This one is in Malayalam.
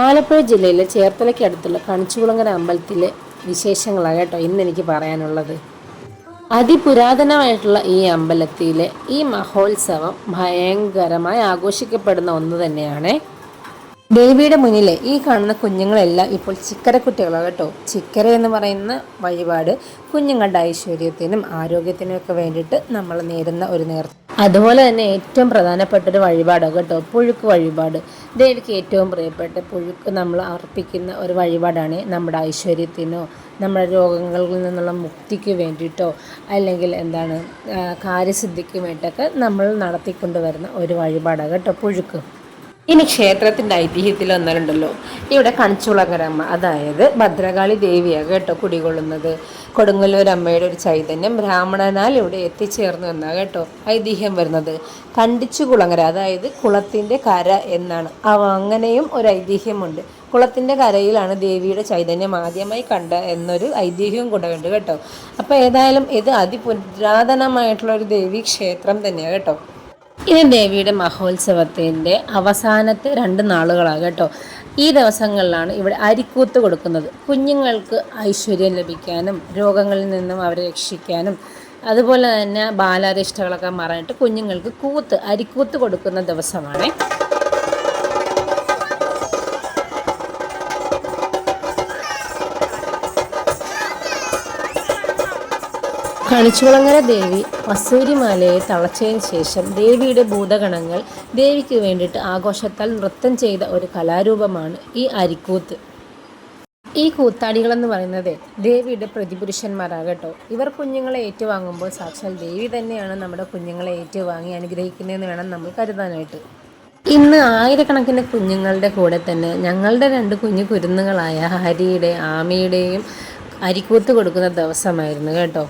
ആലപ്പുഴ ജില്ലയിലെ ചേർത്തലയ്ക്ക് അടുത്തുള്ള കണിച്ചുകുളങ്ങര അമ്പലത്തിലെ വിശേഷങ്ങളാണ് കേട്ടോ ഇന്ന് എനിക്ക് പറയാനുള്ളത്. അതിപുരാതനമായിട്ടുള്ള ഈ അമ്പലത്തിലെ ഈ മഹോത്സവം ഭയങ്കരമായി ആഘോഷിക്കപ്പെടുന്ന ഒന്ന് തന്നെയാണ്. ദേവിയുടെ മുന്നിലെ ഈ കാണുന്ന കുഞ്ഞുങ്ങളെല്ലാം ഇപ്പോൾ ചിക്കരക്കുട്ടികളാണ് കേട്ടോ. ചിക്കര എന്ന് പറയുന്ന വഴിപാട് കുഞ്ഞുങ്ങളുടെ ഐശ്വര്യത്തിനും ആരോഗ്യത്തിനും ഒക്കെ വേണ്ടിയിട്ട് നമ്മൾ നേരുന്ന ഒരു അതുപോലെ തന്നെ ഏറ്റവും പ്രധാനപ്പെട്ട ഒരു വഴിപാടാണ് കേട്ടോ പുഴുക്ക് വഴിപാട്. ദേവിക്ക് ഏറ്റവും പ്രിയപ്പെട്ട പുഴുക്ക് നമ്മൾ അർപ്പിക്കുന്ന ഒരു വഴിപാടാണ്. നമ്മുടെ ഐശ്വര്യത്തിനോ നമ്മുടെ രോഗങ്ങളിൽ നിന്നുള്ള മുക്തിക്ക് വേണ്ടിയിട്ടോ അല്ലെങ്കിൽ കാര്യസിദ്ധിക്ക് വേണ്ടിയിട്ടൊക്കെ നമ്മൾ നടത്തിക്കൊണ്ടുവരുന്ന ഒരു വഴിപാടാണ് കേട്ടോ പുഴുക്ക്. ഇനി ക്ഷേത്രത്തിൻ്റെ ഐതിഹ്യത്തിൽ ഒന്നലുണ്ടല്ലോ, ഇവിടെ കണിച്ചുകുളങ്ങരമ്മ അതായത് ഭദ്രകാളി ദേവിയാണ് കേട്ടോ കുടികൊള്ളുന്നത്. കൊടുങ്ങല്ലൂർ അമ്മയുടെ ഒരു ചൈതന്യം ബ്രാഹ്മണനാൽ ഇവിടെ എത്തിച്ചേർന്നു എന്നാണ് കേട്ടോ ഐതിഹ്യം വരുന്നത്. കണ്ടിച്ചുകുളങ്ങര അതായത് കുളത്തിൻ്റെ കര എന്നാണ്. അങ്ങനെയും ഒരു ഐതിഹ്യമുണ്ട്. കുളത്തിൻ്റെ കരയിലാണ് ദേവിയുടെ ചൈതന്യം ആദ്യമായി കണ്ട എന്നൊരു ഐതിഹ്യവും കൂടെ ഉണ്ട് കേട്ടോ. അപ്പോൾ ഏതായാലും ഇത് അതിപുരാതനമായിട്ടുള്ള ഒരു ദേവീ ക്ഷേത്രം തന്നെയാണ് കേട്ടോ. ഇനി ദേവിയുടെ മഹോത്സവത്തിൻ്റെ അവസാനത്തെ 2 നാളുകളാണ് കേട്ടോ. ഈ ദിവസങ്ങളിലാണ് ഇവിടെ അരിക്കൂത്ത് കൊടുക്കുന്നത്. കുഞ്ഞുങ്ങൾക്ക് ഐശ്വര്യം ലഭിക്കാനും രോഗങ്ങളിൽ നിന്നും അവരെ രക്ഷിക്കാനും അതുപോലെ തന്നെ ബാലാരിഷ്ടകളൊക്കെ മാറാനായിട്ട് കുഞ്ഞുങ്ങൾക്ക് അരിക്കൂത്ത് കൊടുക്കുന്ന ദിവസമാണ്. കണിച്ചുകുളങ്ങര ദേവി വസൂരിമാലയെ തളച്ചതിന് ശേഷം ദേവിയുടെ ഭൂതഗണങ്ങൾ ദേവിക്ക് വേണ്ടിയിട്ട് ആഘോഷത്താൽ നൃത്തം ചെയ്ത ഒരു കലാരൂപമാണ് ഈ അരിക്കൂത്ത്. ഈ കൂത്താടികളെന്ന് പറയുന്നത് ദേവിയുടെ പ്രതിപുരുഷന്മാരാകട്ടോ. ഇവർ കുഞ്ഞുങ്ങളെ ഏറ്റുവാങ്ങുമ്പോൾ സാക്ഷാൽ ദേവി തന്നെയാണ് നമ്മുടെ കുഞ്ഞുങ്ങളെ ഏറ്റുവാങ്ങി അനുഗ്രഹിക്കുന്നതെന്ന് വേണം നമ്മൾ കരുതാനായിട്ട്. ഇന്ന് ആയിരക്കണക്കിന് കുഞ്ഞുങ്ങളുടെ കൂടെ തന്നെ ഞങ്ങളുടെ 2 കുഞ്ഞു കുരുന്നുകളായ ഹരിയുടെ ആമിയുടെയും അരിക്കൂത്ത് കൊടുക്കുന്ന ദിവസമായിരുന്നു കേട്ടോ.